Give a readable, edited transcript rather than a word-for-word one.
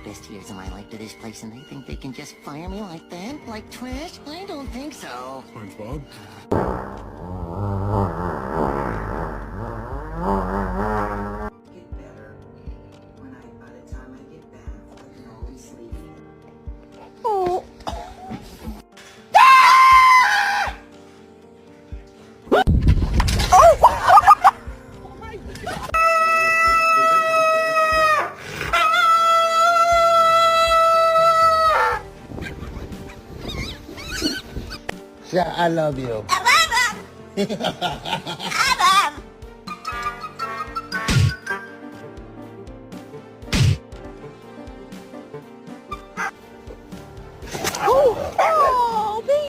best years of my life to this place, and they think they can just fire me like that? Like trash? I don't think so. SpongeBob? Get better. By the time I get back, I can always sleep. Oh. Yeah, I love you.